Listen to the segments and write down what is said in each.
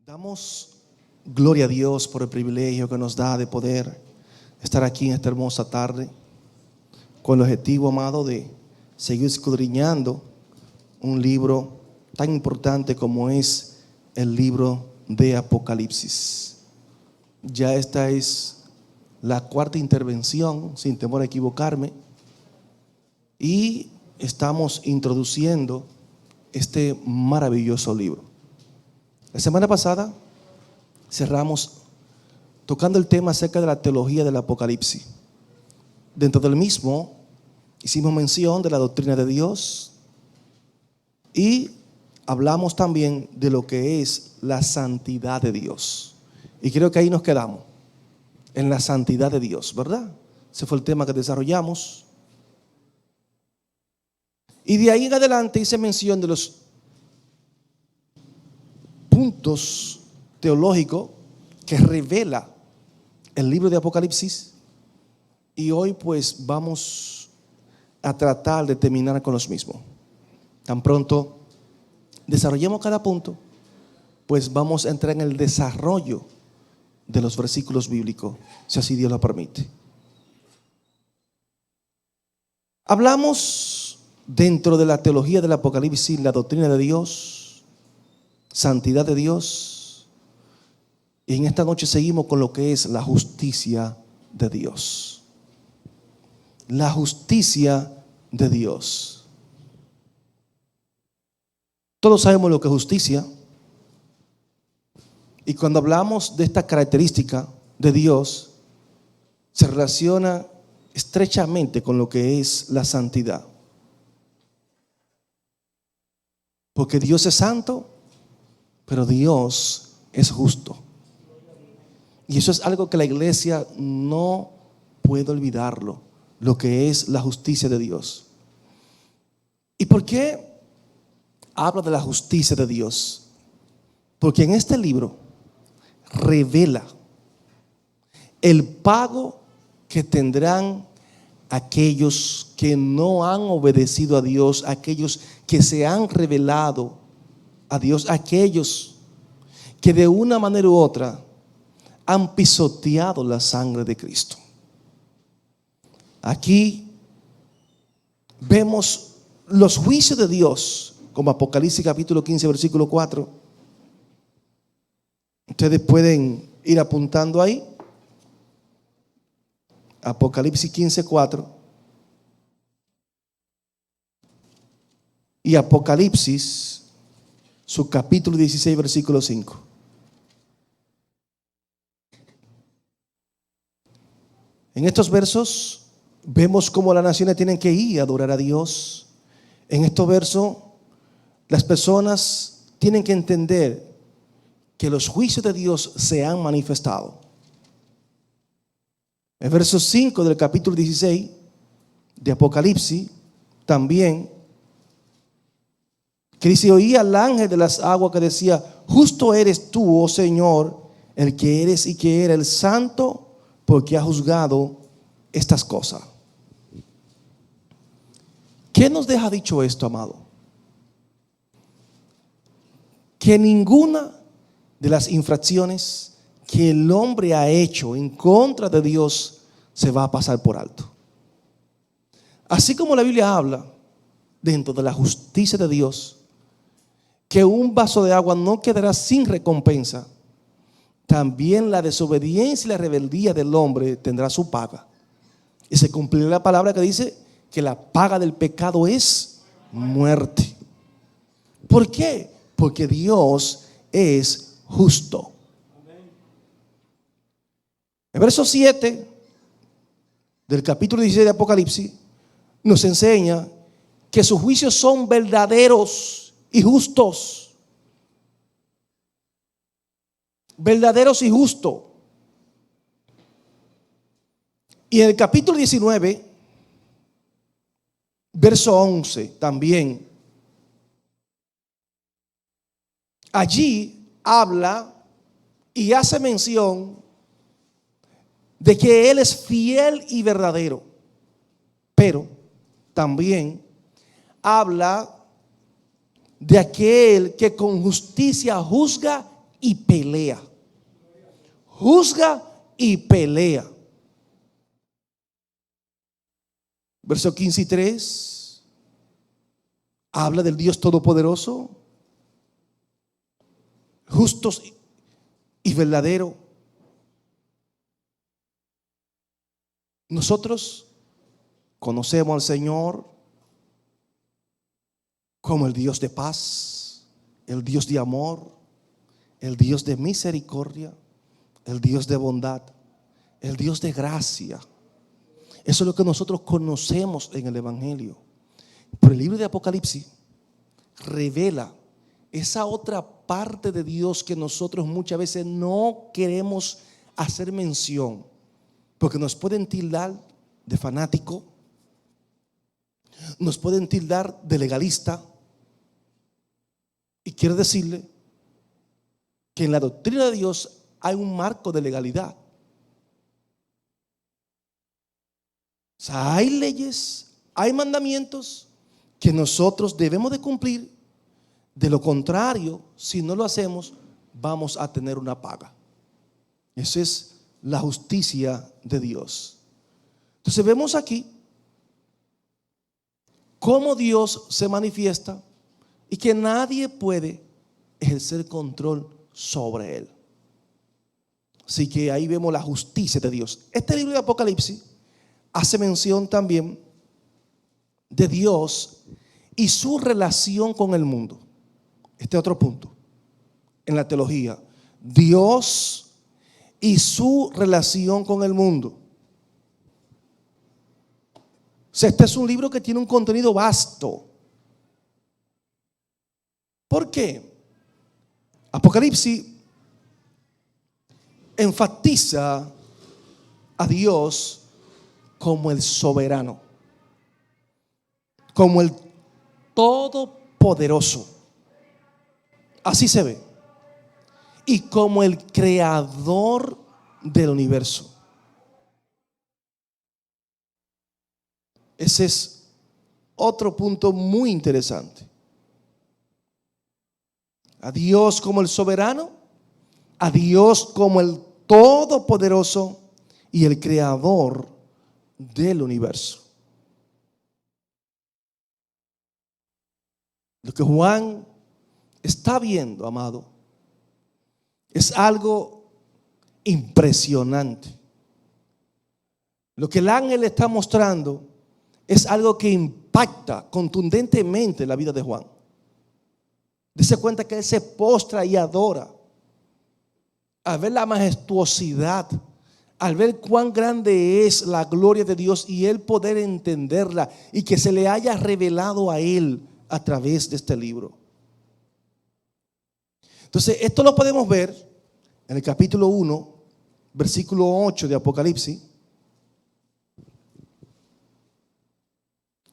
Damos gloria a Dios por el privilegio que nos da de poder estar aquí en esta hermosa tarde con el objetivo, amado, de seguir escudriñando un libro tan importante como es el libro de Apocalipsis. Ya esta es la cuarta intervención, sin temor a equivocarme, y estamos introduciendo este maravilloso libro. La semana pasada cerramos tocando el tema acerca de la teología del Apocalipsis. Dentro del mismo hicimos mención de la doctrina de Dios y hablamos también de lo que es la santidad de Dios. Y creo que ahí nos quedamos, en la santidad de Dios, ¿verdad? Ese fue el tema que desarrollamos. Y de ahí en adelante hice mención de los puntos teológicos que revela el libro de Apocalipsis. Y hoy pues vamos a tratar de terminar con los mismos. Tan pronto desarrollemos cada punto, pues vamos a entrar en el desarrollo de los versículos bíblicos, si así Dios lo permite. Hablamos dentro de la teología del Apocalipsis, la doctrina de Dios, santidad de Dios, y en esta noche seguimos con lo que es la justicia de Dios. La justicia de Dios. Todos sabemos lo que es justicia. Y cuando hablamos de esta característica de Dios, se relaciona estrechamente con lo que es la santidad. Porque Dios es santo, pero Dios es justo. Y eso es algo que la iglesia no puede olvidarlo, lo que es la justicia de Dios. ¿Y por qué habla de la justicia de Dios? Porque en este libro revela el pago que tendrán aquellos que no han obedecido a Dios, aquellos que se han rebelado a Dios, aquellos que de una manera u otra han pisoteado la sangre de Cristo. Aquí vemos los juicios de Dios, como Apocalipsis capítulo 15, versículo 4. Ustedes pueden ir apuntando ahí. Apocalipsis 15, 4. Y Apocalipsis, su capítulo 16, versículo 5. En estos versos vemos cómo las naciones tienen que ir a adorar a Dios. En estos versos las personas tienen que entender que los juicios de Dios se han manifestado. En verso 5 del capítulo 16 de Apocalipsis también, que dice: oí al ángel de las aguas que decía: justo eres tú, oh Señor, el que eres y que era el santo, porque ha juzgado estas cosas. ¿Qué nos deja dicho esto, amado? Que ninguna de las infracciones que el hombre ha hecho en contra de Dios se va a pasar por alto. Así como la Biblia habla dentro de la justicia de Dios, que un vaso de agua no quedará sin recompensa, también la desobediencia y la rebeldía del hombre tendrá su paga. Y se cumplirá la palabra que dice que la paga del pecado es muerte. ¿Por qué? Porque Dios es justo. El verso 7 del capítulo 16 de Apocalipsis nos enseña que sus juicios son verdaderos y justos. Verdaderos y justos. Y en el capítulo 19, verso 11 también, allí habla y hace mención de que Él es fiel y verdadero, pero también habla de aquel que con justicia juzga y pelea. Juzga y pelea. Verso 15 y 3 habla del Dios Todopoderoso, justos y verdadero. Nosotros conocemos al Señor como el Dios de paz, el Dios de amor, el Dios de misericordia, el Dios de bondad, el Dios de gracia. Eso es lo que nosotros conocemos en el Evangelio. Pero el libro de Apocalipsis revela esa otra parte de Dios que nosotros muchas veces no queremos hacer mención, porque nos pueden tildar de fanático, nos pueden tildar de legalista. Y quiero decirle que en la doctrina de Dios hay un marco de legalidad. O sea, hay leyes, hay mandamientos que nosotros debemos de cumplir. De lo contrario, si no lo hacemos, vamos a tener una paga. Esa es la justicia de Dios. Entonces vemos aquí cómo Dios se manifiesta y que nadie puede ejercer control sobre él. Así que ahí vemos la justicia de Dios. Este libro de Apocalipsis hace mención también de Dios y su relación con el mundo. Este otro punto en la teología: Dios y su relación con el mundo. O sea, este es un libro que tiene un contenido vasto. ¿Por qué? Apocalipsis enfatiza a Dios como el soberano, como el todopoderoso. Así se ve. Y como el creador del universo. Ese es otro punto muy interesante. A Dios como el soberano, a Dios como el todopoderoso y el creador del universo. Lo que Juan está viendo, amado, es algo impresionante. Lo que el ángel está mostrando es algo que impacta contundentemente la vida de Juan. Dese cuenta que él se postra y adora al ver la majestuosidad, al ver cuán grande es la gloria de Dios y él poder entenderla y que se le haya revelado a él a través de este libro. Entonces, esto lo podemos ver en el capítulo 1, versículo 8 de Apocalipsis.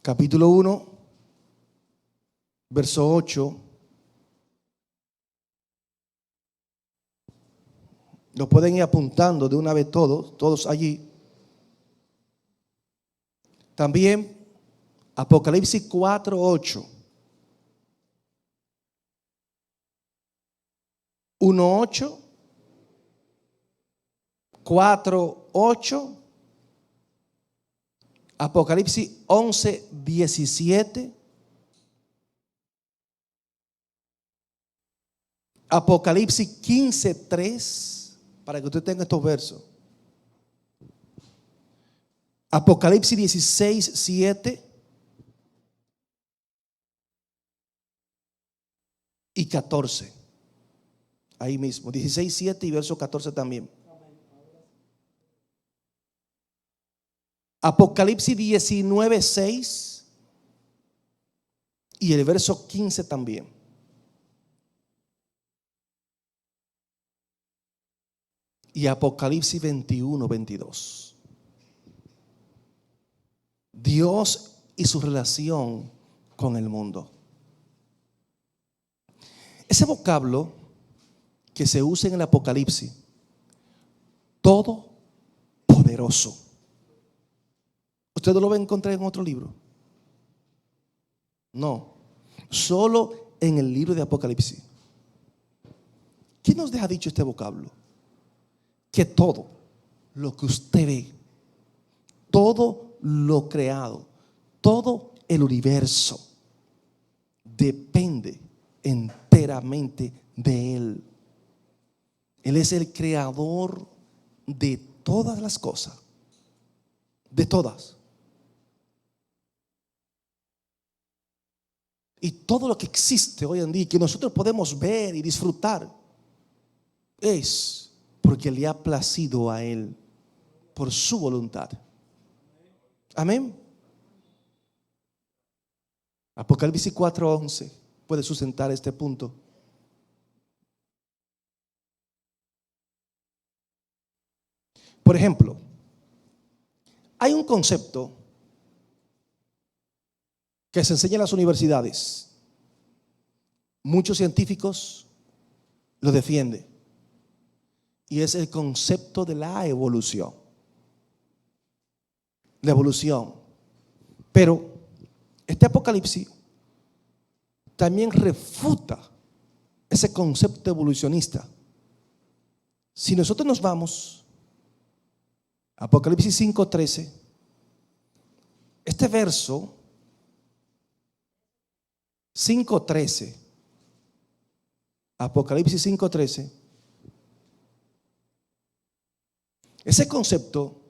Capítulo 1, verso 8. Lo pueden ir apuntando de una vez todos allí. También Apocalipsis 4, 8. 1, 8. 4, 8. Apocalipsis 11, 17. Apocalipsis 15, 3. Para que usted tenga estos versos. Apocalipsis 16, 7. Y 14. Ahí mismo. 16, 7 y verso 14 también. Apocalipsis 19, 6. Y el verso 15 también. Y Apocalipsis 21, 22. Dios y su relación con el mundo. Ese vocablo que se usa en el Apocalipsis, todopoderoso, ¿usted no lo va a encontrar en otro libro? No, solo en el libro de Apocalipsis. ¿Qué nos deja dicho este vocablo? Que todo lo que usted ve, todo lo creado, todo el universo depende enteramente de Él. Él es el creador de todas las cosas, de todas. Y todo lo que existe hoy en día, que nosotros podemos ver y disfrutar, es porque le ha placido a Él por su voluntad. Amén. Apocalipsis 4:11 puede sustentar este punto. Por ejemplo, hay un concepto que se enseña en las universidades. Muchos científicos lo defienden. Y es el concepto de la evolución. La evolución. Pero este Apocalipsis también refuta ese concepto evolucionista. Si nosotros nos vamos a Apocalipsis 5:13, este verso 5:13, Apocalipsis 5:13, ese concepto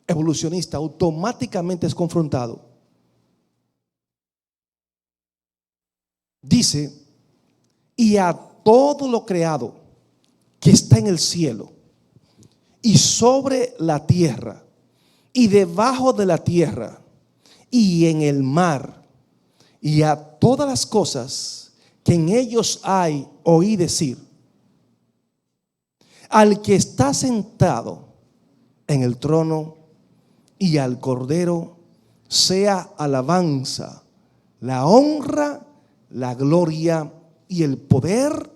evolucionista automáticamente es confrontado. Dice: y a todo lo creado que está en el cielo y sobre la tierra y debajo de la tierra y en el mar, y a todas las cosas que en ellos hay, oí decir: al que está sentado en el trono y al Cordero sea alabanza, la honra, la gloria y el poder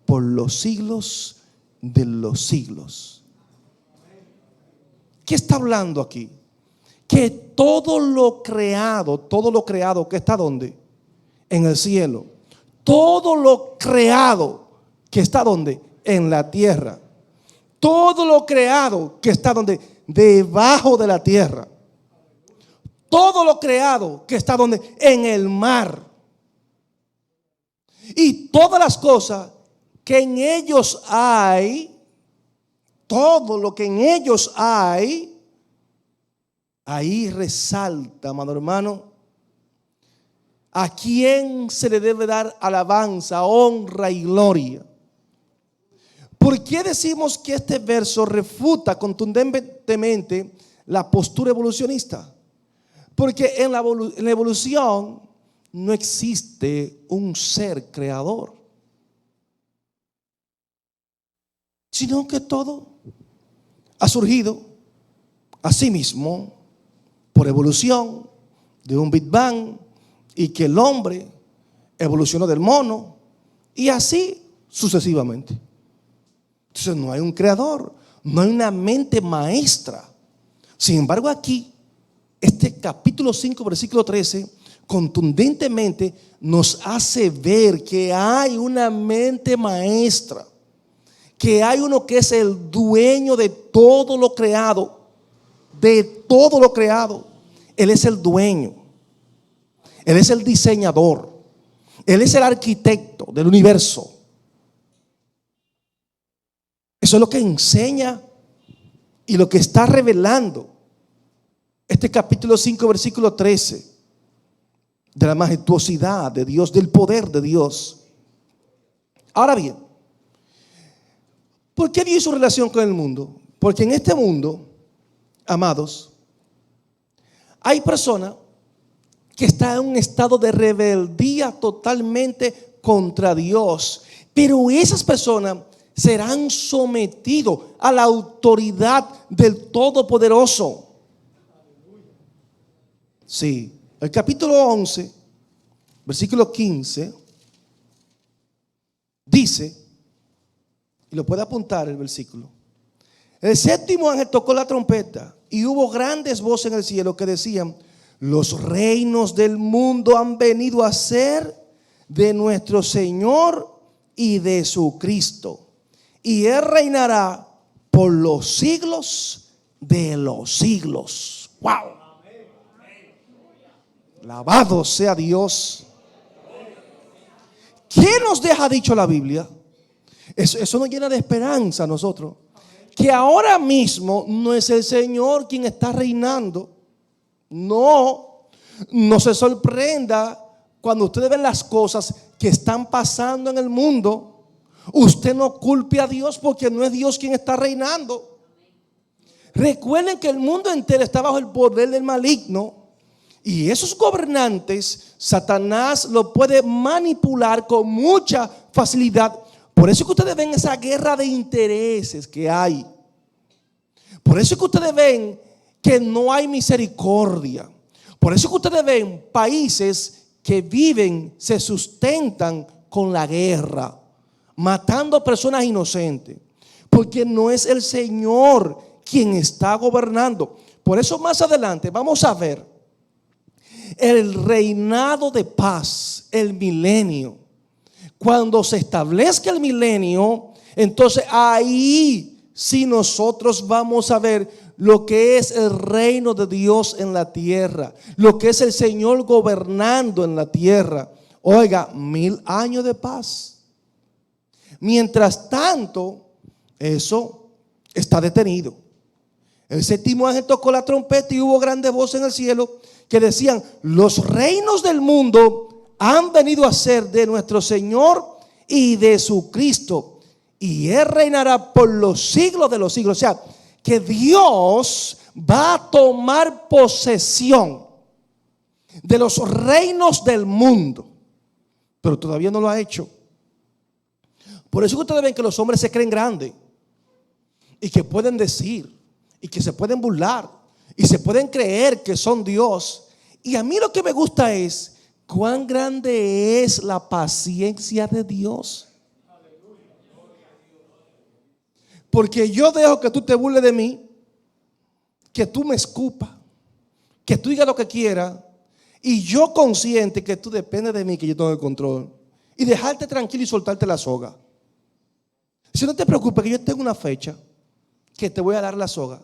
por los siglos de los siglos. ¿Qué está hablando aquí? Que todo lo creado que está ¿dónde? En el cielo. Todo lo creado que está ¿dónde? En la tierra. Todo lo creado que está ¿dónde? Debajo de la tierra. Todo lo creado que está ¿dónde? En el mar. Y todas las cosas que en ellos hay, todo lo que en ellos hay, ahí resalta, amado hermano, a quién se le debe dar alabanza, honra y gloria. ¿Por qué decimos que este verso refuta contundentemente la postura evolucionista? Porque en la evolución no existe un ser creador, sino que todo ha surgido a sí mismo por evolución de un Big Bang, y que el hombre evolucionó del mono y así sucesivamente. Entonces no hay un creador, no hay una mente maestra. Sin embargo, aquí este capítulo 5 versículo 13 contundentemente nos hace ver que hay una mente maestra, que hay uno que es el dueño de todo lo creado, de todo lo creado. Él es el dueño, Él es el diseñador, Él es el arquitecto del universo. Eso es lo que enseña y lo que está revelando este capítulo 5 versículo 13, de la majestuosidad de Dios, del poder de Dios. Ahora bien, ¿por qué Dios hizo relación con el mundo? Porque en este mundo, amados, hay personas que están en un estado de rebeldía totalmente contra Dios, pero esas personas serán sometidos a la autoridad del Todopoderoso. Sí, el capítulo 11, versículo 15, dice, y lo puede apuntar el versículo: el séptimo ángel tocó la trompeta y hubo grandes voces en el cielo que decían: los reinos del mundo han venido a ser de nuestro Señor y de su Cristo, y Él reinará por los siglos de los siglos. ¡Wow! Alabado sea Dios. ¿Qué nos deja dicho la Biblia? Eso nos llena de esperanza a nosotros. Que ahora mismo no es el Señor quien está reinando. No se sorprenda cuando ustedes ven las cosas que están pasando en el mundo. Usted no culpe a Dios porque no es Dios quien está reinando. Recuerden que el mundo entero está bajo el poder del maligno. Y esos gobernantes, Satanás lo puede manipular con mucha facilidad. Por eso es que ustedes ven esa guerra de intereses que hay. Por eso es que ustedes ven que no hay misericordia. Por eso es que ustedes ven países que viven, se sustentan con la guerra, matando a personas inocentes. Porque no es el Señor quien está gobernando. Por eso más adelante vamos a ver el reinado de paz, el milenio. Cuando se establezca el milenio, entonces ahí sí nosotros vamos a ver lo que es el reino de Dios en la tierra, lo que es el Señor gobernando en la tierra. Oiga, 1000 años de paz. Mientras tanto, eso está detenido. El séptimo ángel tocó la trompeta y hubo grandes voces en el cielo que decían: los reinos del mundo han venido a ser de nuestro Señor y de su Cristo, y Él reinará por los siglos de los siglos. O sea, que Dios va a tomar posesión de los reinos del mundo, pero todavía no lo ha hecho. Por eso que ustedes ven que los hombres se creen grandes y que pueden decir y que se pueden burlar y se pueden creer que son Dios. Y a mí lo que me gusta es cuán grande es la paciencia de Dios. Porque yo dejo que tú te burles de mí, que tú me escupas, que tú digas lo que quieras, y yo consciente que tú dependes de mí, que yo tengo el control, y dejarte tranquilo y soltarte la soga. Si no te preocupes, que yo tengo una fecha que te voy a dar la soga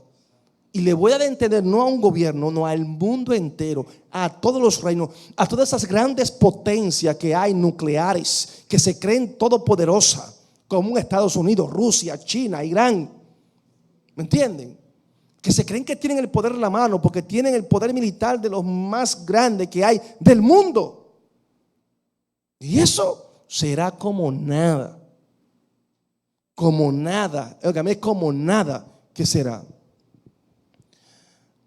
y le voy a dar a entender no a un gobierno, no al mundo entero, a todos los reinos, a todas esas grandes potencias que hay nucleares, que se creen todopoderosas, como un Estados Unidos, Rusia, China, Irán. ¿Me entienden? Que se creen que tienen el poder en la mano porque tienen el poder militar de los más grandes que hay del mundo. Y eso será como nada. Como nada. Óigame, es como nada que será.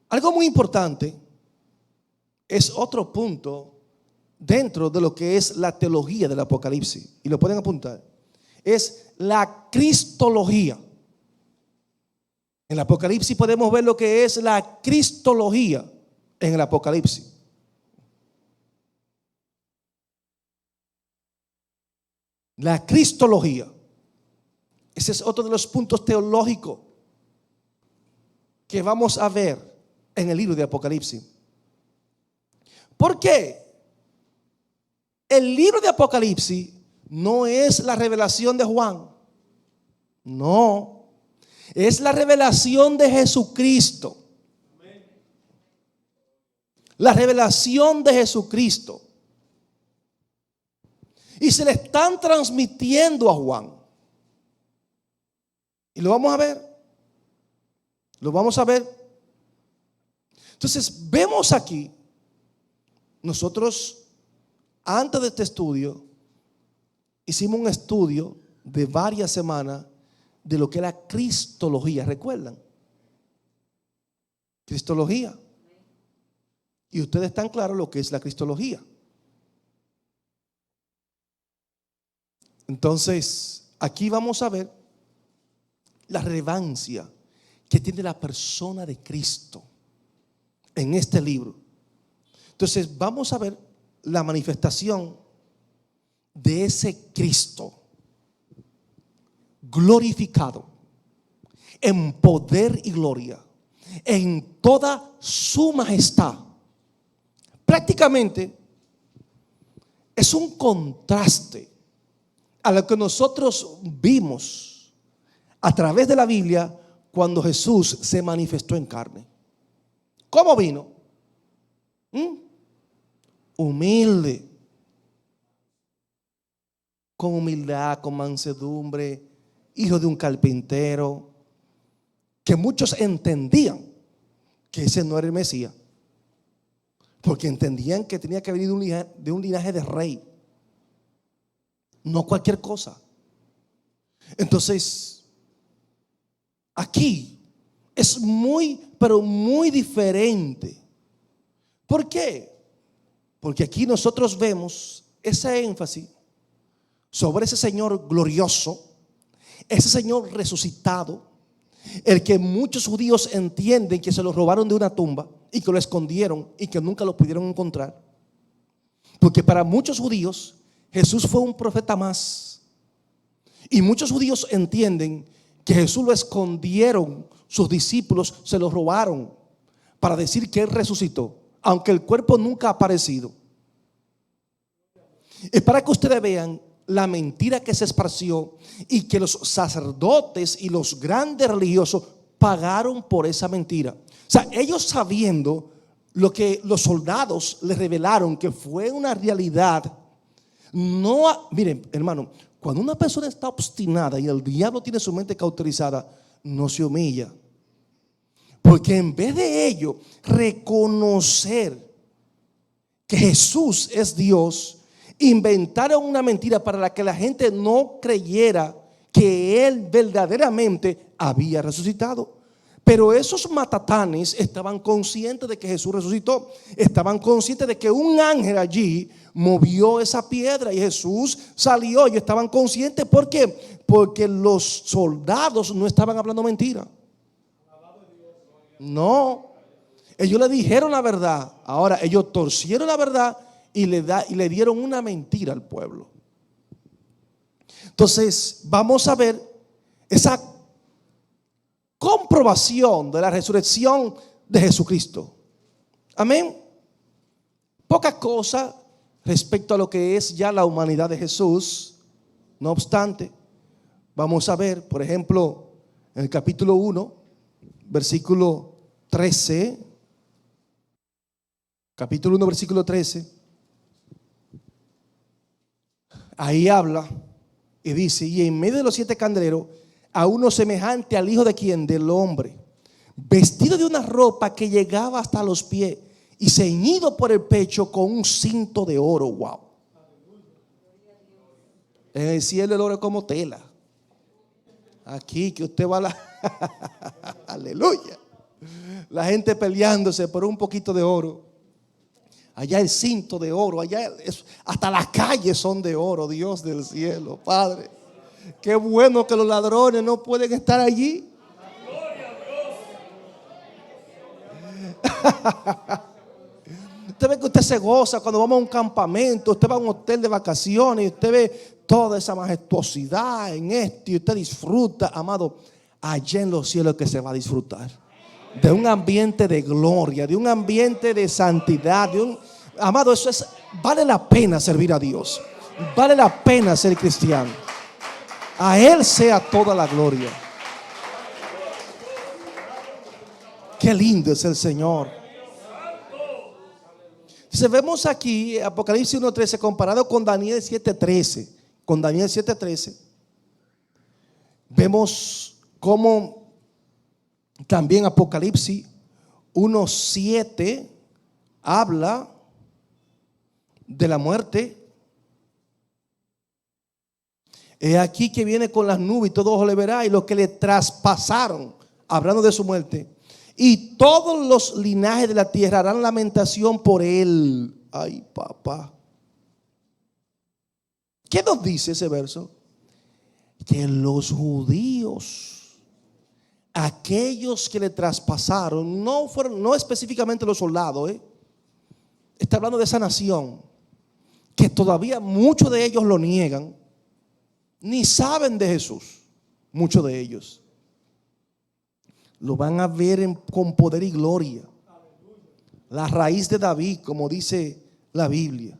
Algo muy importante es otro punto dentro de lo que es la teología del Apocalipsis. Y lo pueden apuntar. Es la cristología. En el Apocalipsis podemos ver lo que es la cristología en el Apocalipsis. La cristología. Ese es otro de los puntos teológicos que vamos a ver en el libro de Apocalipsis. ¿Por qué? El libro de Apocalipsis no es la revelación de Juan. No. Es la revelación de Jesucristo. La revelación de Jesucristo. Y se le están transmitiendo a Juan. Y lo vamos a ver. Lo vamos a ver. Entonces vemos aquí, nosotros antes de este estudio hicimos un estudio de varias semanas de lo que es la cristología. ¿Recuerdan? Cristología. Y ustedes están claros lo que es la cristología. Entonces, aquí vamos a ver la relevancia que tiene la persona de Cristo en este libro. Entonces, vamos a ver la manifestación de ese Cristo glorificado en poder y gloria, en toda su majestad. Prácticamente es un contraste a lo que nosotros vimos a través de la Biblia cuando Jesús se manifestó en carne. ¿Cómo vino? Humilde, con humildad, con mansedumbre, hijo de un carpintero, que muchos entendían que ese no era el Mesías, porque entendían que tenía que venir de un linaje de rey, no cualquier cosa. Entonces, aquí es muy, pero muy diferente. ¿Por qué? Porque aquí nosotros vemos ese énfasis sobre ese Señor glorioso, ese Señor resucitado, el que muchos judíos entienden que se lo robaron de una tumba y que lo escondieron y que nunca lo pudieron encontrar. Porque para muchos judíos Jesús fue un profeta más. Y muchos judíos entienden que Jesús lo escondieron, sus discípulos se lo robaron para decir que Él resucitó, aunque el cuerpo nunca ha aparecido. Es para que ustedes vean la mentira que se esparció y que los sacerdotes y los grandes religiosos pagaron por esa mentira. O sea, ellos sabiendo lo que los soldados les revelaron que fue una realidad. Miren, hermano, cuando una persona está obstinada y el diablo tiene su mente cauterizada, no se humilla. Porque en vez de ello reconocer que Jesús es Dios, inventaron una mentira para la que la gente no creyera que Él verdaderamente había resucitado. Pero esos matatanes estaban conscientes de que Jesús resucitó. Estaban conscientes de que un ángel allí movió esa piedra y Jesús salió. Y estaban conscientes. ¿Por qué? Porque los soldados no estaban hablando mentira. No, ellos le dijeron la verdad. Ahora ellos torcieron la verdad y le dieron una mentira al pueblo. Entonces vamos a ver esa comprobación de la resurrección de Jesucristo. Amén. Poca cosa respecto a lo que es ya la humanidad de Jesús. No obstante, vamos a ver, por ejemplo, en el capítulo 1, versículo 13. Capítulo 1, versículo 13. Ahí habla y dice: y en medio de los 7 candeleros a uno semejante al Hijo de ¿quién? Del hombre, vestido de una ropa que llegaba hasta los pies y ceñido por el pecho con un cinto de oro. Wow. En el cielo el oro es como tela. Aquí que usted va a la aleluya, la gente peleándose por un poquito de oro. Allá el cinto de oro, allá hasta las calles son de oro. Dios del cielo, Padre, qué bueno que los ladrones no pueden estar allí. Usted ve que usted se goza cuando vamos a un campamento, usted va a un hotel de vacaciones y usted ve toda esa majestuosidad en esto y usted disfruta, amado. Allá en los cielos que se va a disfrutar de un ambiente de gloria, de un ambiente de santidad, amado, vale la pena servir a Dios, vale la pena ser cristiano. A Él sea toda la gloria. Qué lindo es el Señor. Entonces vemos aquí Apocalipsis 1:13 comparado con Daniel 7:13. Con Daniel 7:13 vemos cómo también Apocalipsis 1:7 habla de la muerte. He aquí que viene con las nubes y todo ojo le verá, y los que le traspasaron, hablando de su muerte, y todos los linajes de la tierra harán lamentación por él. Ay, papá. ¿Qué nos dice ese verso? Que los judíos, aquellos que le traspasaron, no específicamente los soldados, está hablando de esa nación, que todavía muchos de ellos lo niegan, ni saben de Jesús. Muchos de ellos lo van a ver con poder y gloria. La raíz de David, como dice la Biblia,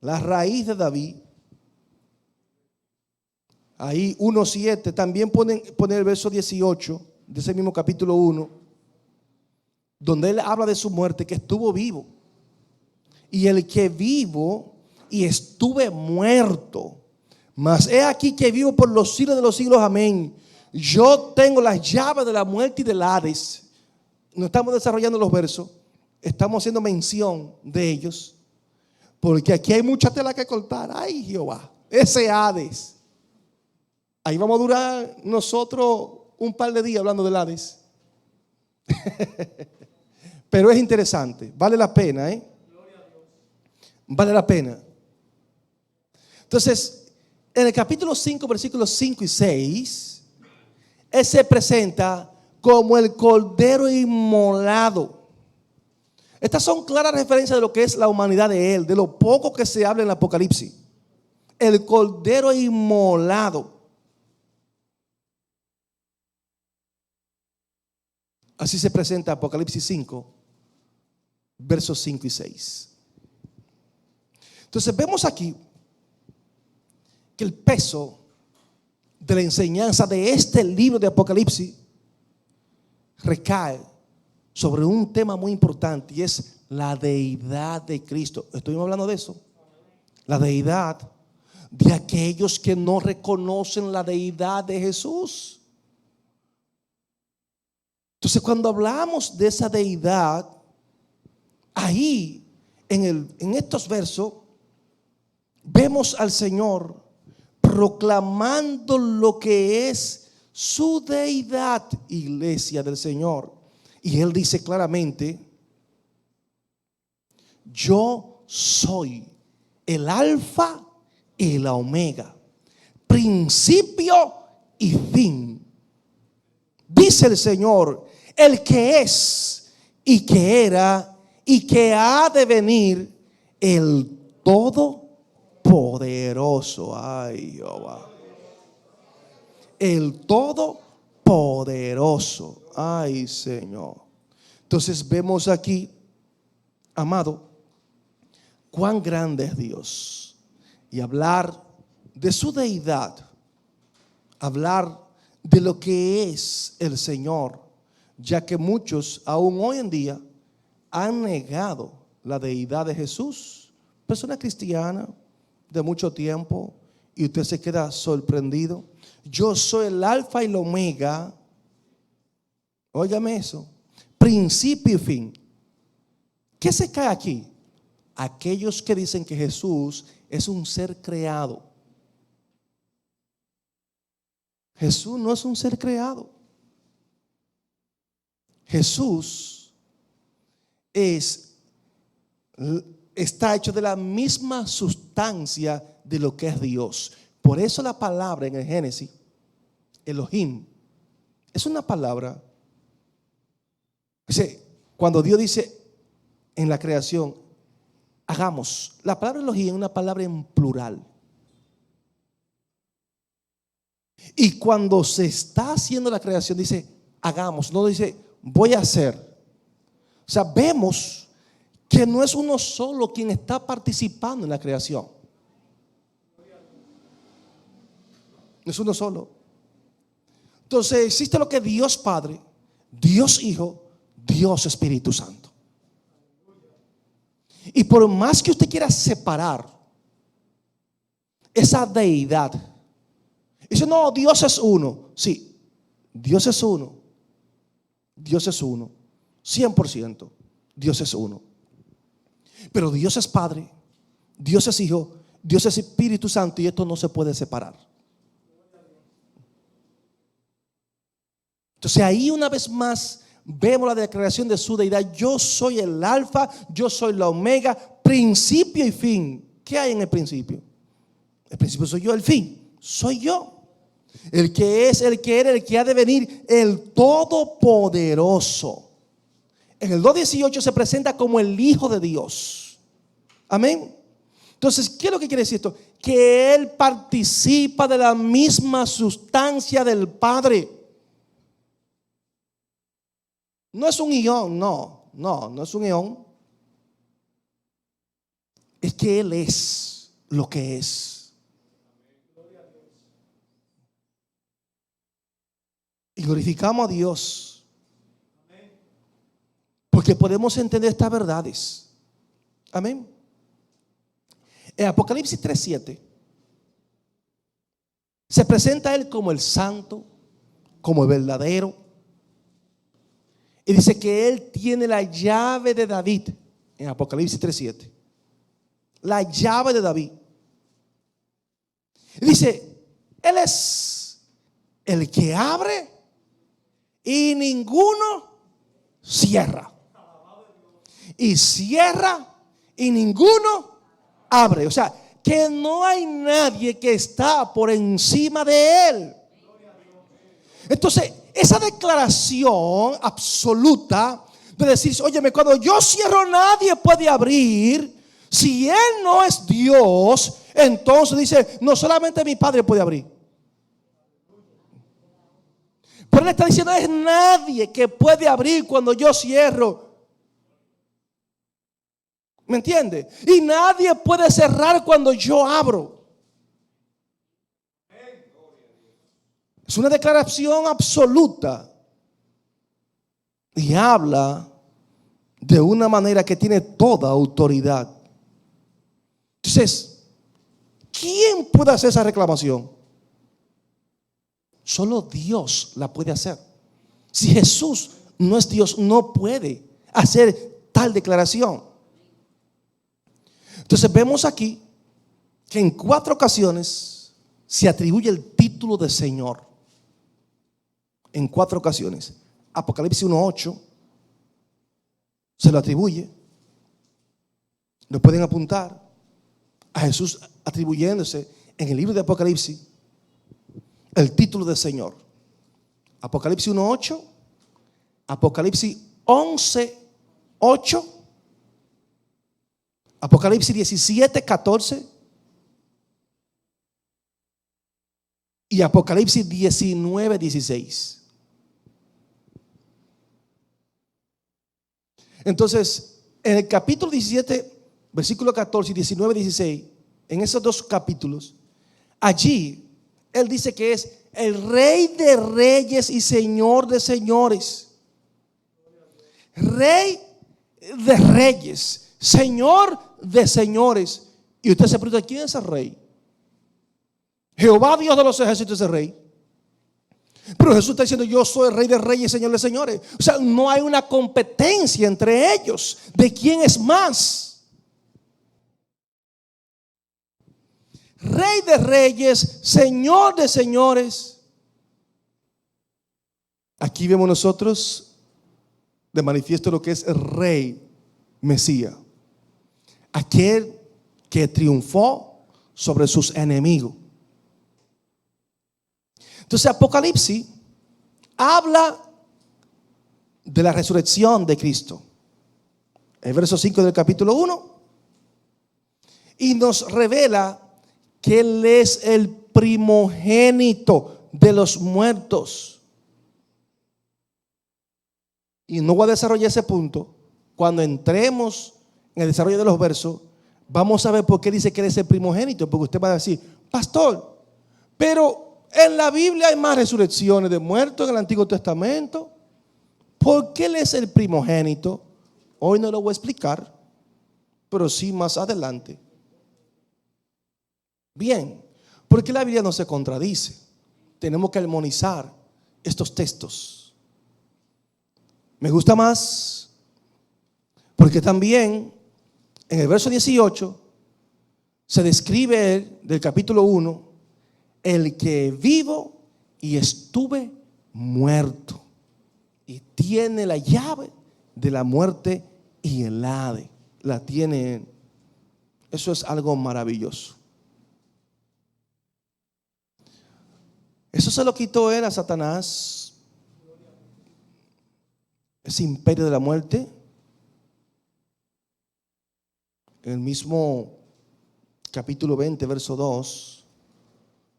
la raíz de David Ahí 1:7. También pone el verso 18 de ese mismo capítulo 1, donde él habla de su muerte, que estuvo vivo. Y el que vivo y estuve muerto, mas he aquí que vivo por los siglos de los siglos, amén. Yo tengo las llaves de la muerte y del Hades. No estamos desarrollando los versos, estamos haciendo mención de ellos, porque aquí hay mucha tela que cortar. Ay, Jehová, ese Hades. Ahí vamos a durar nosotros un par de días hablando del Hades. Pero es interesante, vale la pena, vale la pena. Entonces, en el capítulo 5, versículos 5 y 6, él se presenta como el Cordero inmolado. Estas son claras referencias de lo que es la humanidad de él, de lo poco que se habla en el Apocalipsis. El Cordero inmolado. Así se presenta Apocalipsis 5, versos 5 y 6. Entonces vemos aquí que el peso de la enseñanza de este libro de Apocalipsis recae sobre un tema muy importante, y es la deidad de Cristo. Estuvimos hablando de eso. La deidad de aquellos que no reconocen la deidad de Jesús. Entonces, cuando hablamos de esa deidad, ahí en estos versos vemos al Señor proclamando lo que es su deidad, iglesia del Señor. Y Él dice claramente: yo soy el alfa y la omega, principio y fin. Dice el Señor, el que es y que era y que ha de venir, el Todopoderoso. Ay, Jehová. El Todopoderoso. Ay, Señor. Entonces vemos aquí, amado, cuán grande es Dios. Y hablar de su deidad, hablar de lo que es el Señor, ya que muchos aún hoy en día han negado la deidad de Jesús. Persona cristiana de mucho tiempo, y usted se queda sorprendido. Yo soy el alfa y la omega. Óigame eso, principio y fin. ¿Qué se cae aquí? Aquellos que dicen que Jesús es un ser creado. Jesús no es un ser creado. Jesús está hecho de la misma sustancia de lo que es Dios. Por eso la palabra en el Génesis, Elohim, es una palabra. Cuando Dios dice en la creación, hagamos, la palabra Elohim es una palabra en plural. Y cuando se está haciendo la creación, dice hagamos, no dice voy a hacer. O sea, vemos que no es uno solo quien está participando en la creación. No es uno solo. Entonces existe lo que es Dios Padre, Dios Hijo, Dios Espíritu Santo. Y por más que usted quiera separar esa deidad, dice no, Dios es uno. Sí, Dios es uno. Dios es uno, 100%. Dios es uno. Pero Dios es Padre, Dios es Hijo, Dios es Espíritu Santo, y esto no se puede separar. Entonces ahí una vez más vemos la declaración de su deidad. Yo soy el alfa, yo soy la omega, principio y fin. ¿Qué hay en el principio? El principio soy yo, el fin soy yo. El que es, el que era, el que ha de venir, el Todopoderoso. En el 2:18 se presenta como el Hijo de Dios. Amén. Entonces, ¿qué es lo que quiere decir esto? Que Él participa de la misma sustancia del Padre. No es un ión, no es un ión. Es que Él es lo que es. Y glorificamos a Dios porque podemos entender estas verdades. Amén. En Apocalipsis 3:7 se presenta a Él como el santo, como el verdadero. Y dice que Él tiene la llave de David. En Apocalipsis 3:7. La llave de David. Y dice, Él es el que abre y ninguno cierra. Y cierra y ninguno abre. O sea, que no hay nadie que está por encima de Él. Entonces, esa declaración absoluta de decir, óyeme, cuando yo cierro nadie puede abrir. Si Él no es Dios, entonces dice, no solamente mi Padre puede abrir. Pero Él está diciendo, es nadie que puede abrir cuando yo cierro. ¿Me entiende? Y nadie puede cerrar cuando yo abro. Es una declaración absoluta. Y habla de una manera que tiene toda autoridad. Entonces, ¿quién puede hacer esa reclamación? Solo Dios la puede hacer. Si Jesús no es Dios, no puede hacer tal declaración. Entonces vemos aquí que en 4 ocasiones se atribuye el título de Señor. En 4 ocasiones. Apocalipsis 1:8 se lo atribuye. Lo pueden apuntar a Jesús atribuyéndose en el libro de Apocalipsis el título de Señor. Apocalipsis 1:8, Apocalipsis 11:8, Apocalipsis 17:14 y Apocalipsis 19:16. Entonces, en el capítulo 17, versículo 14 y 19:16, en esos 2 capítulos, allí Él dice que es el Rey de reyes y Señor de señores. Rey de reyes, Señor de señores. Y usted se pregunta, ¿quién es el Rey? Jehová Dios de los ejércitos es el Rey. Pero Jesús está diciendo, yo soy el Rey de reyes y Señor de señores. O sea, no hay una competencia entre ellos de quién es más. Rey de reyes, Señor de señores. Aquí vemos nosotros de manifiesto lo que es el Rey Mesías, aquel que triunfó sobre sus enemigos. Entonces Apocalipsis habla de la resurrección de Cristo. El verso 5 del capítulo 1. Y nos revela que Él es el primogénito de los muertos. Y no voy a desarrollar ese punto. Cuando entremos en el desarrollo de los versos, vamos a ver por qué dice que Él es el primogénito. Porque usted va a decir, pastor, pero en la Biblia hay más resurrecciones de muertos en el Antiguo Testamento. ¿Por qué Él es el primogénito? Hoy no lo voy a explicar, pero sí más adelante. Bien, porque la Biblia no se contradice. Tenemos que armonizar estos textos. Me gusta más porque también en el verso 18 se describe del capítulo 1 el que vivo y estuve muerto y tiene la llave de la muerte y el Hades. La tiene. Eso es algo maravilloso. Eso se lo quitó Él a Satanás, ese imperio de la muerte. En el mismo capítulo 20, verso 2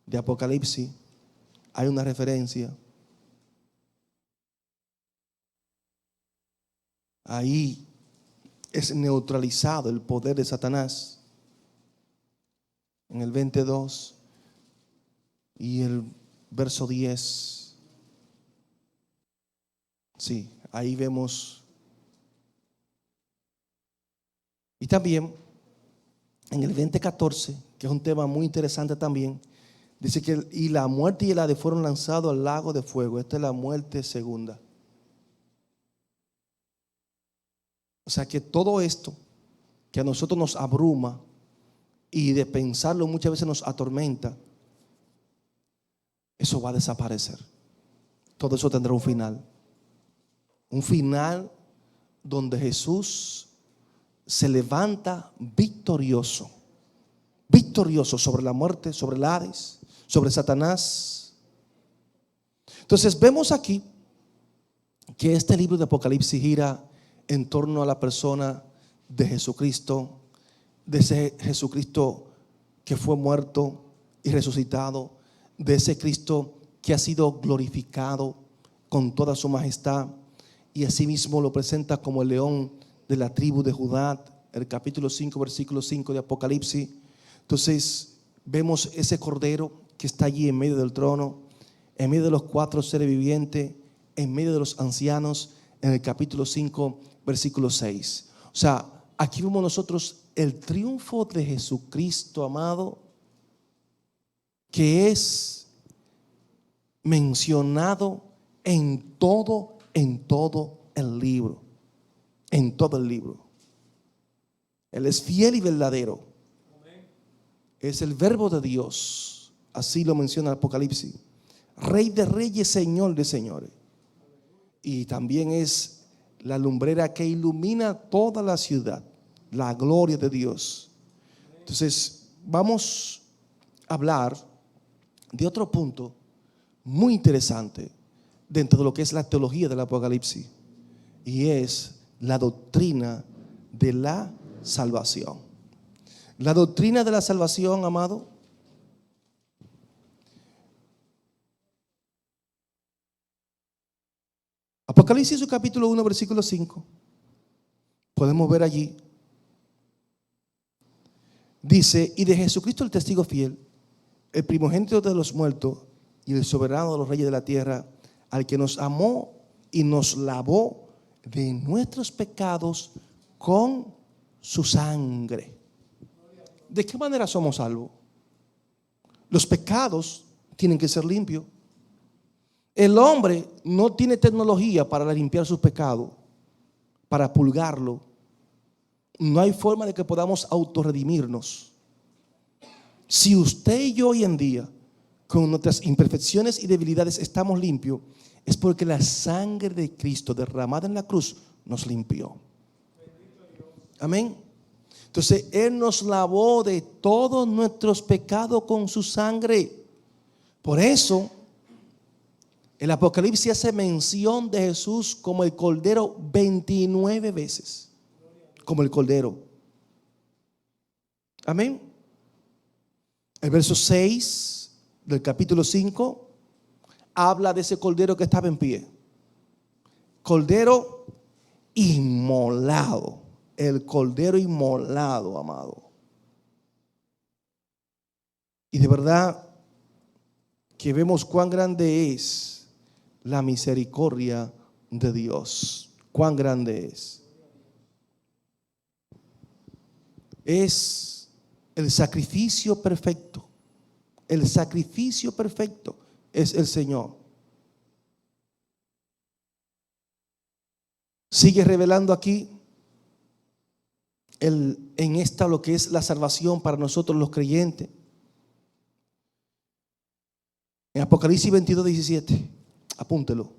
de Apocalipsis, hay una referencia. Ahí es neutralizado el poder de Satanás. En el 22 y el verso 10. Sí, ahí vemos. Y también en el 20:14, que es un tema muy interesante también, dice que y la muerte y el Hades fueron lanzados al lago de fuego. Esta es la muerte segunda. O sea que todo esto que a nosotros nos abruma y de pensarlo muchas veces nos atormenta, eso va a desaparecer. Todo eso tendrá un final. Un final donde Jesús se levanta victorioso. Victorioso sobre la muerte, sobre el Hades, sobre Satanás. Entonces vemos aquí que este libro de Apocalipsis gira en torno a la persona de Jesucristo, de ese Jesucristo que fue muerto y resucitado, de ese Cristo que ha sido glorificado con toda su majestad, y asimismo lo presenta como el león de la tribu de Judá, el capítulo 5, versículo 5 de Apocalipsis. Entonces vemos ese cordero que está allí en medio del trono, en medio de los 4 seres vivientes, en medio de los ancianos, en el capítulo 5, versículo 6. O sea, aquí vemos nosotros el triunfo de Jesucristo, amado, que es mencionado en todo el libro. En todo el libro. Él es fiel y verdadero. Es el verbo de Dios. Así lo menciona el Apocalipsis. Rey de reyes, Señor de señores. Y también es la lumbrera que ilumina toda la ciudad. La gloria de Dios. Entonces, vamos a hablar de otro punto muy interesante dentro de lo que es la teología del Apocalipsis, y es la doctrina de la salvación. La doctrina de la salvación, amado, Apocalipsis capítulo 1, versículo 5, podemos ver allí, dice: y de Jesucristo el testigo fiel, el primogénito de los muertos y el soberano de los reyes de la tierra, al que nos amó y nos lavó de nuestros pecados con su sangre. ¿De qué manera somos salvos? Los pecados tienen que ser limpios. El hombre no tiene tecnología para limpiar sus pecados, para purgarlo. No hay forma de que podamos autorredimirnos. Si usted y yo hoy en día, con nuestras imperfecciones y debilidades, estamos limpios, es porque la sangre de Cristo derramada en la cruz nos limpió. Amén. Entonces Él nos lavó de todos nuestros pecados con su sangre. Por eso el Apocalipsis hace mención de Jesús como el Cordero 29 veces. Como el Cordero. Amén. El verso 6 del capítulo 5 habla de ese Cordero que estaba en pie. Cordero inmolado. El Cordero inmolado, amado. Y de verdad que vemos cuán grande es la misericordia de Dios. Cuán grande es. Es el sacrificio perfecto. El sacrificio perfecto es el Señor. Sigue revelando aquí en esta lo que es la salvación para nosotros los creyentes. En Apocalipsis 22, 17, apúntelo,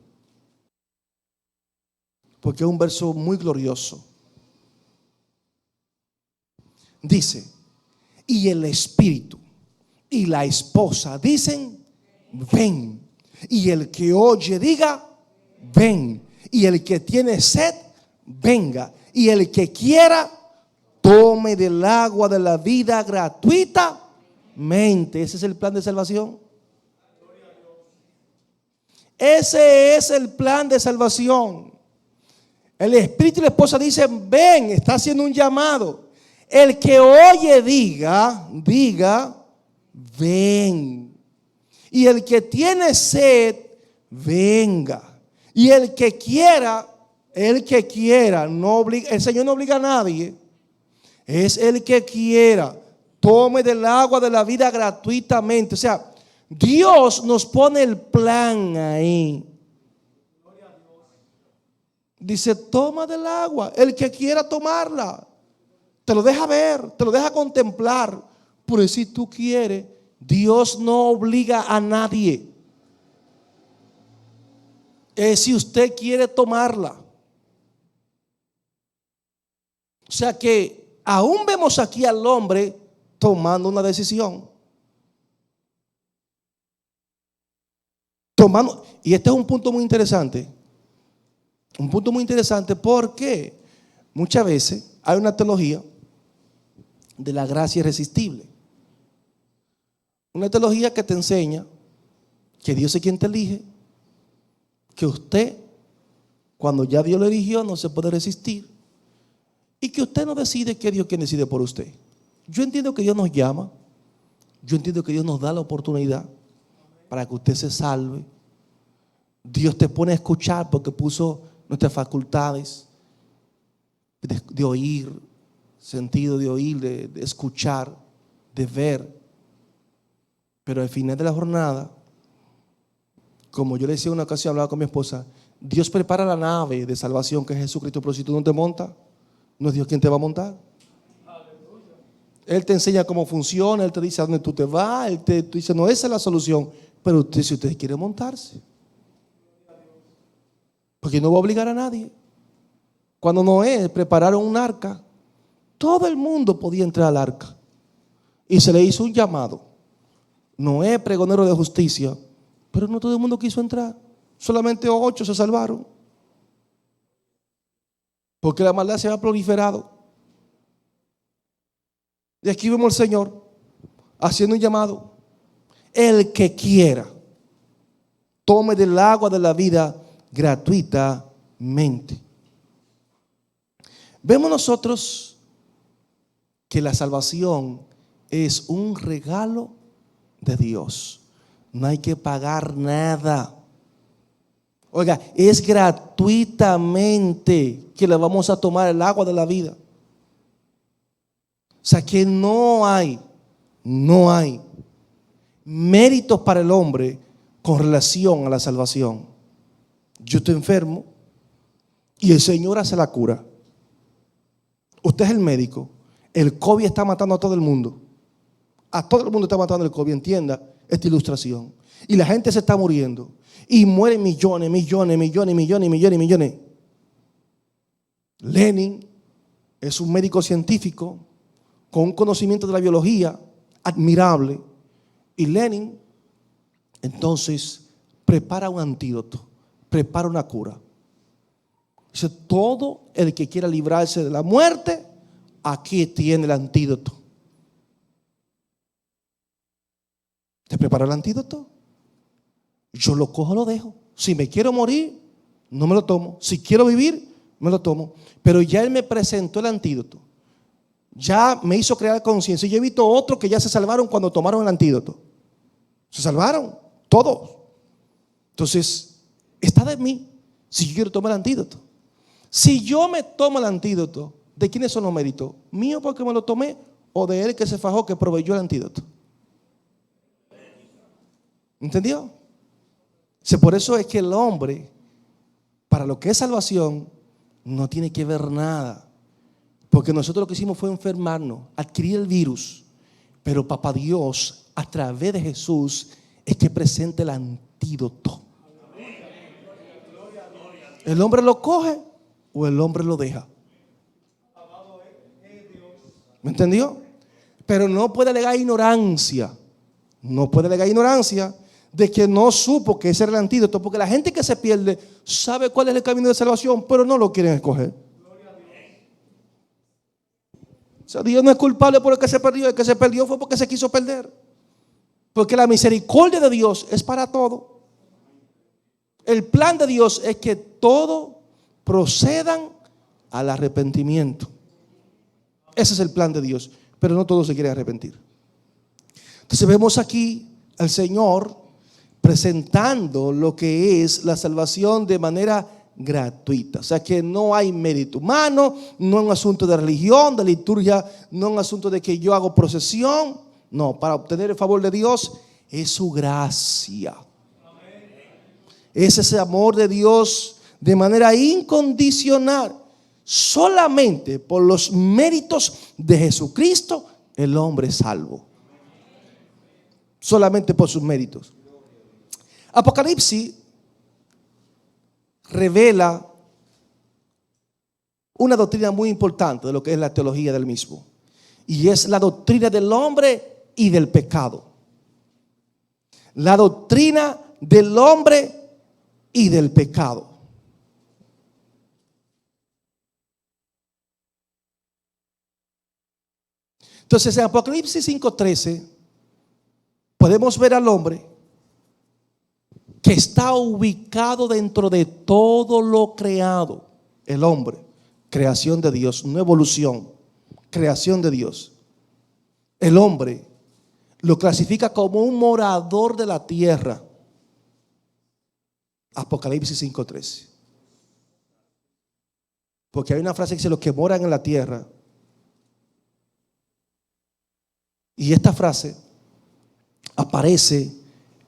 porque es un verso muy glorioso. Dice: y el Espíritu y la esposa dicen: ven. Y el que oye diga: ven. Y el que tiene sed, venga. Y el que quiera, tome del agua de la vida gratuitamente. Ese es el plan de salvación. Ese es el plan de salvación. El Espíritu y la esposa dicen: ven. Está haciendo un llamado. El que oye diga: ven. Y el que tiene sed, venga. Y el que quiera, no obliga, el Señor no obliga a nadie. Es el que quiera, tome del agua de la vida gratuitamente. O sea, Dios nos pone el plan ahí. Dice, toma del agua, el que quiera tomarla. Te lo deja ver, te lo deja contemplar. Pero si tú quieres, Dios no obliga a nadie. Es si usted quiere tomarla. O sea que aún vemos aquí al hombre tomando una decisión. Y este es un punto muy interesante. Un punto muy interesante porque muchas veces hay una teología de la gracia irresistible. Una teología que te enseña que Dios es quien te elige, que usted, cuando ya Dios lo eligió, no se puede resistir, y que usted no decide, que Dios quien decide por usted. Yo entiendo que Dios nos llama, yo entiendo que Dios nos da la oportunidad para que usted se salve. Dios te pone a escuchar porque puso nuestras facultades de oír, sentido de oír, de escuchar, de ver. Pero al final de la jornada, como yo le decía en una ocasión, hablaba con mi esposa, Dios prepara la nave de salvación que es Jesucristo, pero si tú no te montas, no es Dios quien te va a montar. Él te enseña cómo funciona, Él te dice a dónde tú te vas, Él te dice, no, esa es la solución. Pero usted, si usted quiere montarse, porque no va a obligar a nadie. Cuando Noé prepararon un arca, todo el mundo podía entrar al arca. Y se le hizo un llamado. Noé, pregonero de justicia, pero no todo el mundo quiso entrar. Solamente 8 se salvaron. Porque la maldad se ha proliferado. Y aquí vemos al Señor haciendo un llamado. El que quiera, tome del agua de la vida gratuitamente. Vemos nosotros que la salvación es un regalo de Dios. No hay que pagar nada. Oiga, es gratuitamente que le vamos a tomar el agua de la vida. O sea que no hay méritos para el hombre con relación a la salvación. Yo estoy enfermo y el Señor hace la cura. Usted es el médico. El COVID está matando a todo el mundo. A todo el mundo está matando el COVID. Entienda esta ilustración. Y la gente se está muriendo. Y mueren millones. Lenin es un médico científico con un conocimiento de la biología admirable. Y Lenin entonces prepara un antídoto, prepara una cura. Dice, todo el que quiera librarse de la muerte, aquí tiene el antídoto. ¿Te prepara el antídoto? Yo lo cojo, lo dejo. Si me quiero morir, no me lo tomo. Si quiero vivir, me lo tomo. Pero ya Él me presentó el antídoto. Ya me hizo crear conciencia. Yo he visto otros que ya se salvaron cuando tomaron el antídoto. Se salvaron, todos. Entonces, está de mí si yo quiero tomar el antídoto. Si yo me tomo el antídoto, ¿de quiénes son los méritos? ¿Mío porque me lo tomé o de Él que se fajó, que proveyó el antídoto? ¿Entendió? Por eso es que el hombre, para lo que es salvación, no tiene que ver nada. Porque nosotros lo que hicimos fue enfermarnos, adquirir el virus. Pero papá Dios, a través de Jesús, es que presenta el antídoto. ¿El hombre lo coge o el hombre lo deja? ¿Me entendió? Pero no puede alegar ignorancia. No puede alegar ignorancia de que no supo que ese era el antídoto. Porque la gente que se pierde sabe cuál es el camino de salvación, pero no lo quieren escoger. O sea, Dios no es culpable por el que se perdió. El que se perdió fue porque se quiso perder. Porque la misericordia de Dios es para todo. El plan de Dios es que todos procedan al arrepentimiento. Ese es el plan de Dios. Pero no todos se quieren arrepentir. Entonces vemos aquí al Señor presentando lo que es la salvación de manera gratuita. O sea que no hay mérito humano, no es un asunto de religión, de liturgia, no es un asunto de que yo hago procesión. No, para obtener el favor de Dios es su gracia. Es ese amor de Dios de manera incondicional. Solamente por los méritos de Jesucristo el hombre es salvo. Solamente por sus méritos. Apocalipsis revela una doctrina muy importante de lo que es la teología del mismo. Y es la doctrina del hombre y del pecado. La doctrina del hombre y del pecado. Entonces en Apocalipsis 5:13 podemos ver al hombre que está ubicado dentro de todo lo creado. El hombre, creación de Dios, no evolución, creación de Dios. El hombre lo clasifica como un morador de la tierra. Apocalipsis 5:13. Porque hay una frase que dice: los que moran en la tierra. Y esta frase aparece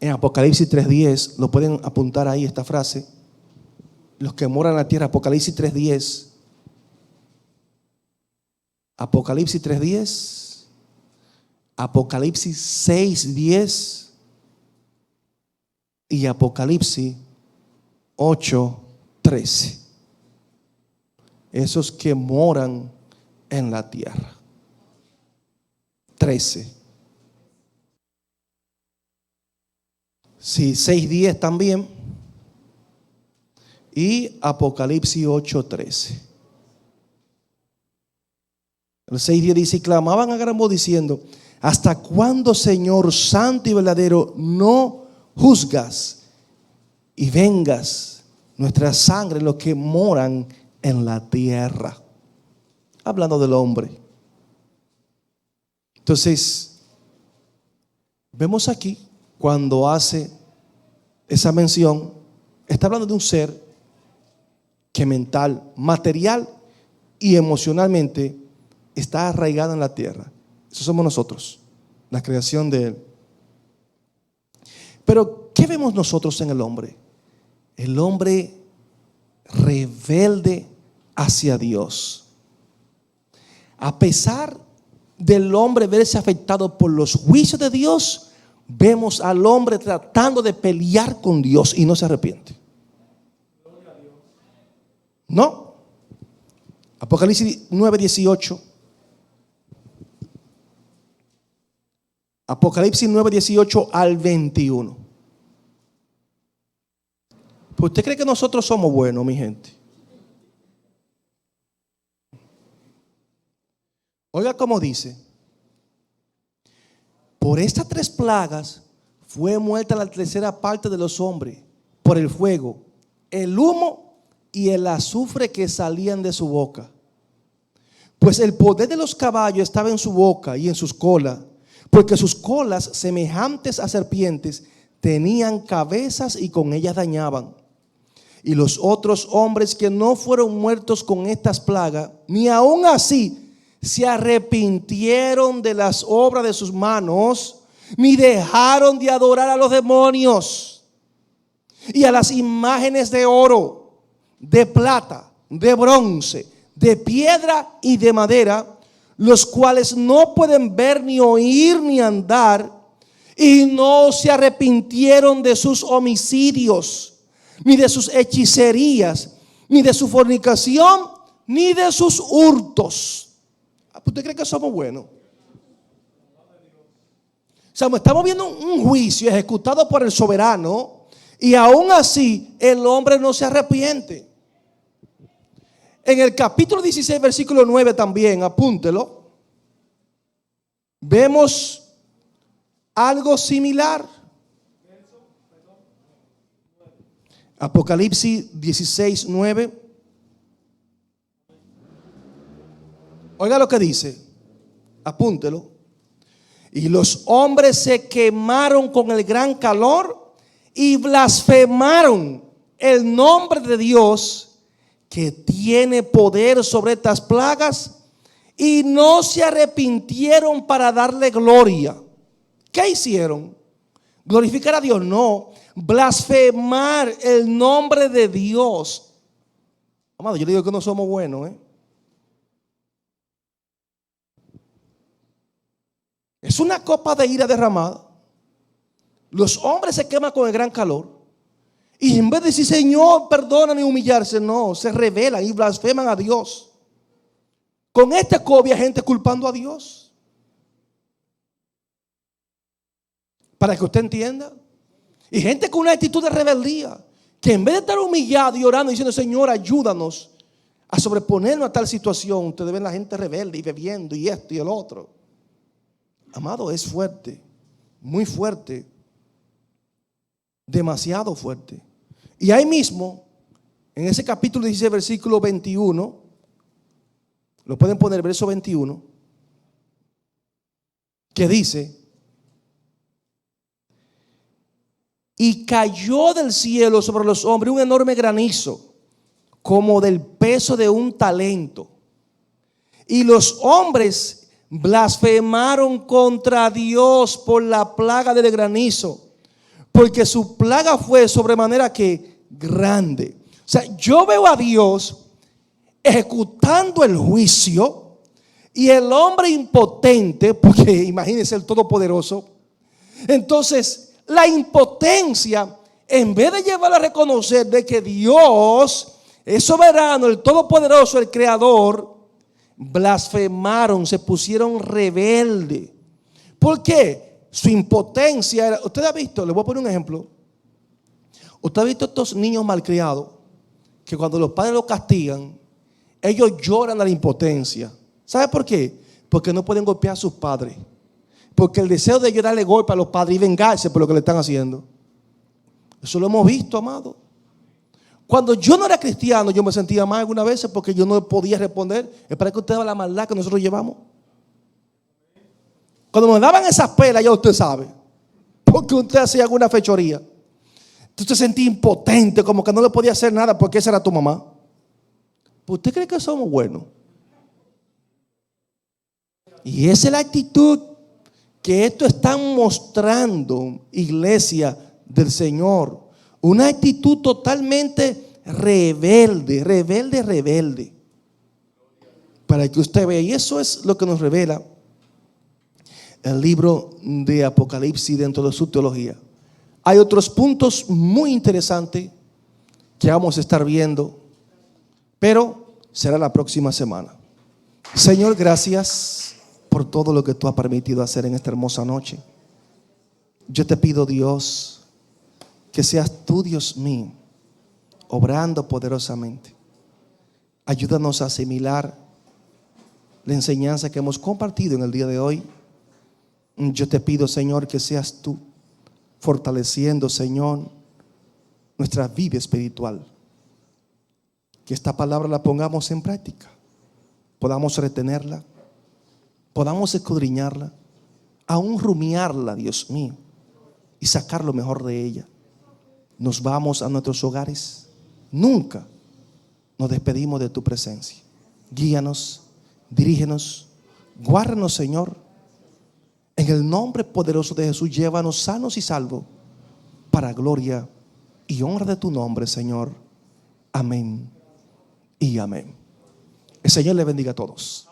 en Apocalipsis 3:10. Lo pueden apuntar ahí, esta frase. Los que moran en la tierra, Apocalipsis 3:10. Apocalipsis 3:10. Apocalipsis 6:10. Y Apocalipsis 8:13. Esos que moran en la tierra. 13. Sí, 6:10 también. Y Apocalipsis 8:13. El 6:10 dice: y clamaban a gran voz diciendo: ¿hasta cuándo, Señor santo y verdadero, no juzgas y vengas nuestra sangre en los que moran en la tierra? Hablando del hombre. Entonces, vemos aquí cuando hace esa mención, está hablando de un ser que mental, material y emocionalmente está arraigado en la tierra. Eso somos nosotros, la creación de Él. Pero, ¿qué vemos nosotros en el hombre? El hombre rebelde hacia Dios. A pesar del hombre verse afectado por los juicios de Dios, vemos al hombre tratando de pelear con Dios y no se arrepiente. No. Apocalipsis 9:18. Apocalipsis 9:18 al 21. ¿Pues usted cree que nosotros somos buenos, mi gente? Oiga cómo dice: por estas 3 plagas fue muerta la tercera parte de los hombres, por el fuego, el humo y el azufre que salían de su boca. Pues el poder de los caballos estaba en su boca y en sus colas, porque sus colas, semejantes a serpientes, tenían cabezas y con ellas dañaban. Y los otros hombres que no fueron muertos con estas plagas, ni aun así se arrepintieron de las obras de sus manos, ni dejaron de adorar a los demonios y a las imágenes de oro, de plata, de bronce, de piedra y de madera, los cuales no pueden ver, ni oír, ni andar, y no se arrepintieron de sus homicidios, ni de sus hechicerías, ni de su fornicación, ni de sus hurtos. ¿Usted cree que somos buenos? O sea, estamos viendo un juicio ejecutado por el soberano y aún así el hombre no se arrepiente. En el capítulo 16, versículo 9 también, apúntelo, vemos algo similar. Apocalipsis 16, 9. Oiga lo que dice, apúntelo. Y los hombres se quemaron con el gran calor y blasfemaron el nombre de Dios que tiene poder sobre estas plagas y no se arrepintieron para darle gloria. ¿Qué hicieron? ¿Glorificar a Dios? No, blasfemar el nombre de Dios. Amado, yo le digo que no somos buenos, Es una copa de ira derramada. Los hombres se queman con el gran calor. Y en vez de decir, Señor, perdóname y humillarse, no, se rebelan y blasfeman a Dios. Con esta copia, gente culpando a Dios. Para que usted entienda. Y gente con una actitud de rebeldía, que en vez de estar humillado y orando y diciendo, Señor, ayúdanos a sobreponernos a tal situación, ustedes ven la gente rebelde y bebiendo y esto y el otro. Amado, es fuerte, muy fuerte, demasiado fuerte. Y ahí mismo, en ese capítulo 16, versículo 21, lo pueden poner, verso 21, que dice: y cayó del cielo sobre los hombres un enorme granizo, como del peso de un talento. Y los hombres blasfemaron contra Dios por la plaga del granizo, porque su plaga fue sobremanera que grande. O sea, yo veo a Dios ejecutando el juicio y el hombre impotente, porque imagínense el Todopoderoso. Entonces, la impotencia, en vez de llevar a reconocer de que Dios es soberano, el Todopoderoso, el Creador, blasfemaron, se pusieron rebeldes. ¿Por qué? Su impotencia era, usted ha visto, le voy a poner un ejemplo. Usted ha visto estos niños malcriados que cuando los padres los castigan, ellos lloran a la impotencia. ¿Sabe por qué? Porque no pueden golpear a sus padres. Porque el deseo de ellos darle golpe a los padres y vengarse por lo que le están haciendo. Eso lo hemos visto, amado. Cuando yo no era cristiano, yo me sentía mal algunas veces porque yo no podía responder. Es para que usted vea la maldad que nosotros llevamos. Cuando me daban esas pelas, ya usted sabe, porque usted hacía alguna fechoría, usted se sentía impotente, como que no le podía hacer nada porque esa era tu mamá. ¿Usted cree que somos buenos? Y esa es la actitud que esto están mostrando, iglesia del Señor. Una actitud totalmente rebelde, rebelde. Para que usted vea, y eso es lo que nos revela el libro de Apocalipsis dentro de su teología. Hay otros puntos muy interesantes que vamos a estar viendo, pero será la próxima semana. Señor, gracias por todo lo que tú has permitido hacer en esta hermosa noche. Yo te pido, Dios, que seas tú, Dios mío, obrando poderosamente. Ayúdanos a asimilar la enseñanza que hemos compartido en el día de hoy. Yo te pido, Señor, que seas tú fortaleciendo, Señor, nuestra vida espiritual. Que esta palabra la pongamos en práctica, podamos retenerla, podamos escudriñarla, aún rumiarla, Dios mío, y sacar lo mejor de ella. Nos vamos a nuestros hogares, nunca nos despedimos de tu presencia. Guíanos, dirígenos, guárdanos, Señor. En el nombre poderoso de Jesús, llévanos sanos y salvos para gloria y honra de tu nombre, Señor. Amén y amén. El Señor le bendiga a todos.